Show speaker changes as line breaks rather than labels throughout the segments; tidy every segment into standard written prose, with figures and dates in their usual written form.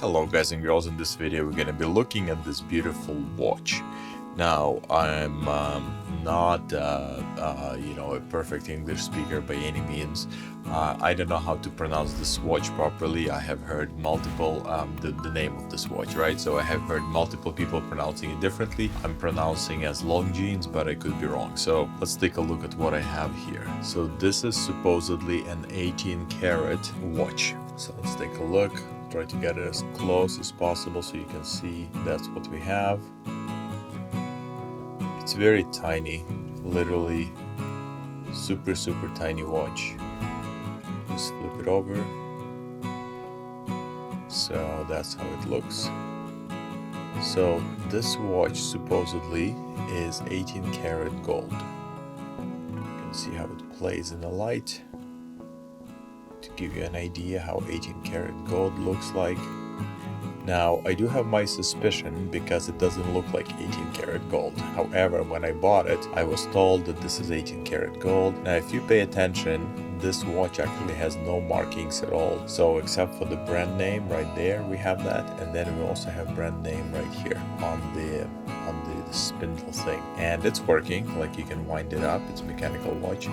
Hello guys and girls, in this video we're going to be looking at this beautiful watch. Now I'm not a perfect English speaker by any means. I don't know how to pronounce this watch properly. I have heard multiple the name of this watch, right? So I have heard multiple people pronouncing it differently. I'm pronouncing as Longines, but I could be wrong. So let's take a look at what I have here. So this is supposedly an 18 karat watch. So let's take a look. Try to get it as close as possible so you can see that's what we have. It's very tiny, literally super tiny watch. Just flip it over. So that's how it looks. So this watch supposedly is 18 karat gold. You can see how it plays in the light. To give you an idea how 18 karat gold looks like. Now, I do have my suspicion because it doesn't look like 18 karat gold. However, when I bought it, I was told that this is 18 karat gold. Now, if you pay attention, this watch actually has no markings at all. So except for the brand name right there, we have that. And then we also have brand name right here on the spindle thing. And it's working, like you can wind it up. It's a mechanical watch.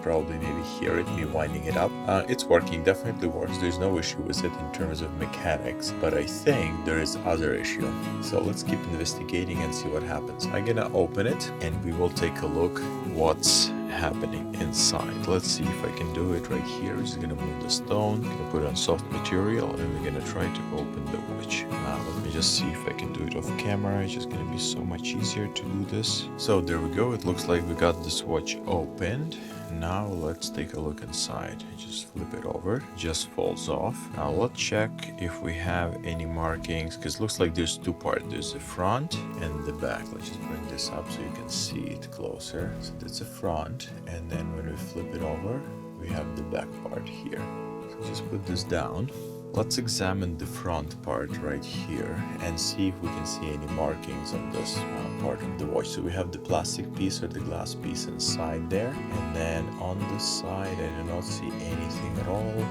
Probably maybe hear it, me winding it up. It's working, definitely works. There's no issue with it in terms of mechanics, but I think there is other issue. So let's keep investigating and see what happens. I'm gonna open it and we will take a look what's happening inside. Let's see if I can do it right here. We're just gonna move the stone, gonna put on soft material, and we're gonna try to open the watch. Let me just see if I can do it off camera. It's just gonna be so much easier to do this. So there we go. It looks like we got this watch opened. Now let's take a look inside. Just flip it over. It just falls off. Now let's check if we have any markings, because it looks like there's two parts. There's the front and the back. Let's just bring this up so you can see it closer. So that's the front, and then when we flip it over, we have the back part here. So just put this down. Let's examine the front part right here and see if we can see any markings on this part of the watch. So we have the plastic piece or the glass piece inside there, and then on this side I do not see anything at all.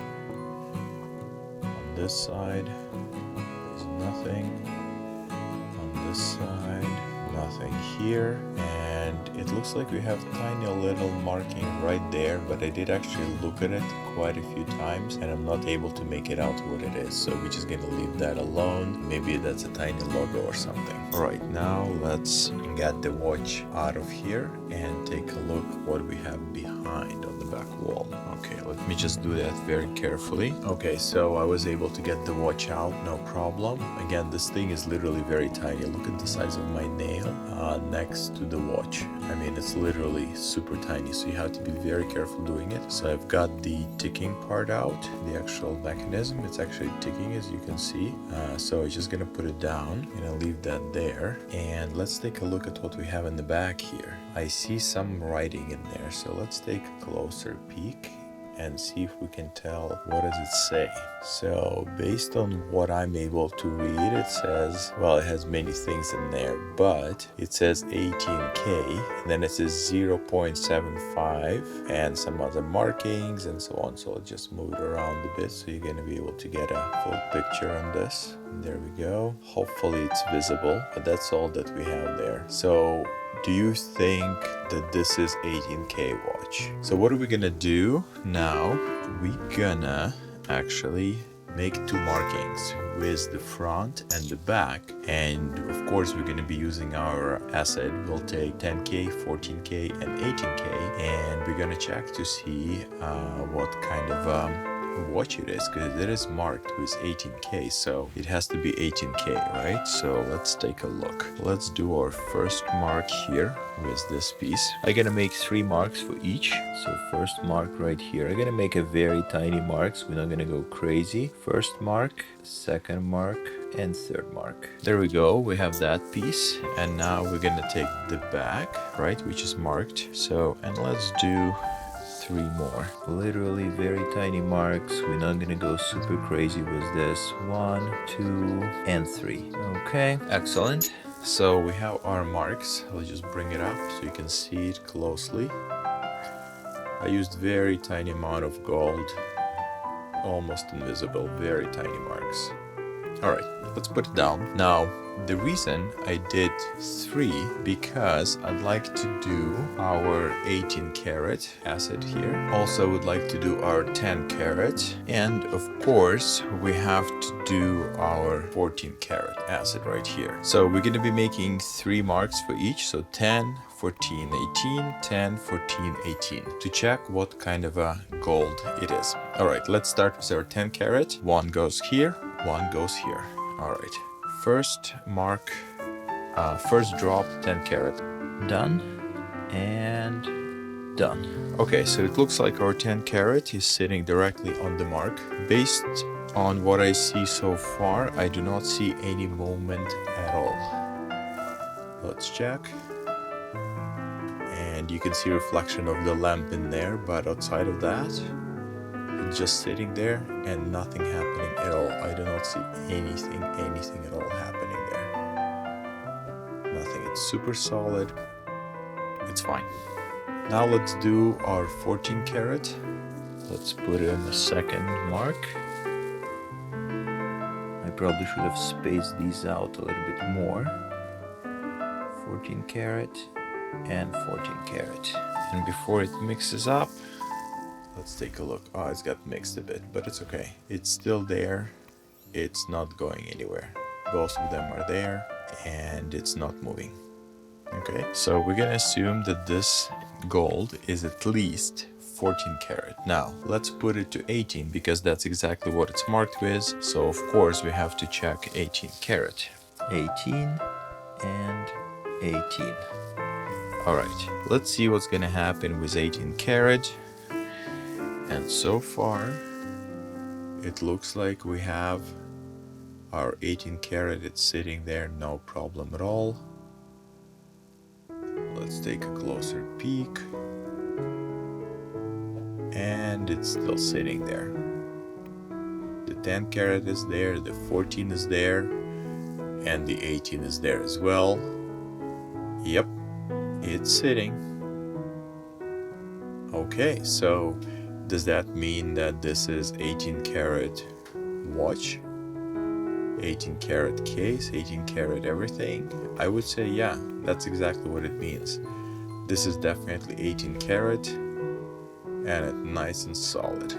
On this side there's nothing. On this side nothing here, and it looks like we have tiny little marking right there, but I did actually look at it quite a few times and I'm not able to make it out what it is, so we're just gonna leave that alone. Maybe that's a tiny logo or something. Alright, now let's get the watch out of here and take a look what we have behind on the back wall. Okay, let me just do that very carefully. Okay, so I was able to get the watch out, no problem. Again, this thing is literally very tiny. Look at the size of my nail next to the watch. I mean, it's literally super tiny, so you have to be very careful doing it. So I've got the ticking part out, the actual mechanism. It's actually ticking, as you can see. So I'm just gonna put it down and I'll leave that there. And let's take a look at what we have in the back here. I see some writing in there, so let's take a closer peek and see if we can tell what does it say. So based on what I'm able to read, it says, well, it has many things in there, but it says 18K, and then it says 0.75 and some other markings and so on. So I'll just move it around a bit so you're going to be able to get a full picture on this. And there we go. Hopefully it's visible, but that's all that we have there. So do you think that this is 18K watch? So what are we gonna do now? We're gonna actually make two markings with the front and the back, and of course we're gonna be using our asset. We'll take 10K, 14K and 18K, and we're gonna check to see what kind of watch it is, because it is marked with 18K, so it has to be 18K, right? So let's take a look. Let's do our first mark here with this piece. I'm gonna make 3 marks for each. So first mark right here, I'm gonna make a very tiny marks. We're not gonna go crazy. First mark, second mark, and third mark. There we go, we have that piece, and now we're gonna take the back, right, which is marked. So, and let's do 3 more. Literally very tiny marks. We're not gonna go super crazy with this. 1, 2, and 3. Okay, excellent. So we have our marks. Let's just bring it up so you can see it closely. I used very tiny amount of gold almost invisible, very tiny marks. Alright, let's put it down. Now, the reason I did 3 because I'd like to do our 18 karat acid here. Also would like to do our 10 karat, and of course we have to do our 14 karat acid right here. So we're going to be making 3 marks for each, so 10, 14, 18, 10, 14, 18 to check what kind of a gold it is. Alright, let's start with our 10 karat. One goes here, one goes here. Alright, first mark, first drop 10 karat. Done and done. Okay, so it looks like our 10 karat is sitting directly on the mark. Based on what I see so far, I do not see any movement at all. Let's check. And you can see reflection of the lamp in there, but outside of that, it's just sitting there and nothing happening at all. I do not see anything at all happening there. Nothing. It's super solid. It's fine. Now let's do our 14 karat. Let's put in the second mark. I probably should have spaced these out a little bit more. 14 karat and 14 karat. And before it mixes up, let's take a look. Oh, it's got mixed a bit, but it's okay. It's still there. It's not going anywhere. Both of them are there and it's not moving. Okay, so we're gonna assume that this gold is at least 14 karat. Now, let's put it to 18 because that's exactly what it's marked with. So of course we have to check 18 karat. 18 and 18. Alright, let's see what's gonna happen with 18 karat. And so far, it looks like we have our 18 karat. It's sitting there, no problem at all. Let's take a closer peek. And it's still sitting there. The 10 karat is there, the 14 is there, and the 18 is there as well. Yep, it's sitting. Okay, so does that mean that this is 18 karat watch, 18 karat case, 18 karat everything? I would say yeah, that's exactly what it means. This is definitely 18 karat and it's nice and solid.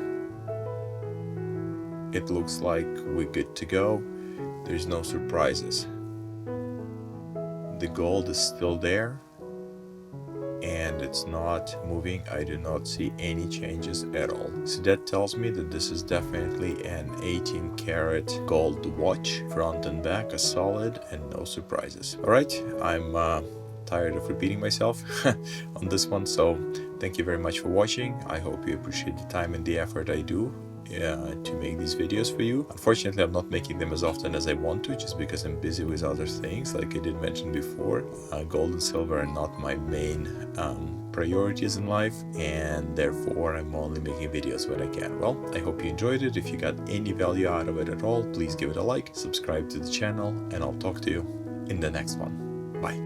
It looks like we're good to go. There's no surprises. The gold is still there and it's not moving. I do not see any changes at all. So that tells me that this is definitely an 18 karat gold watch, front and back, a solid and no surprises. All right, I'm tired of repeating myself on this one, so thank you very much for watching. I hope you appreciate the time and the effort I do to make these videos for you. Unfortunately, I'm not making them as often as I want to, just because I'm busy with other things. Like I did mention before, gold and silver are not my main priorities in life, and therefore I'm only making videos when I can. Well, I hope you enjoyed it. If you got any value out of it at all, please give it a like, subscribe to the channel, and I'll talk to you in the next one. Bye.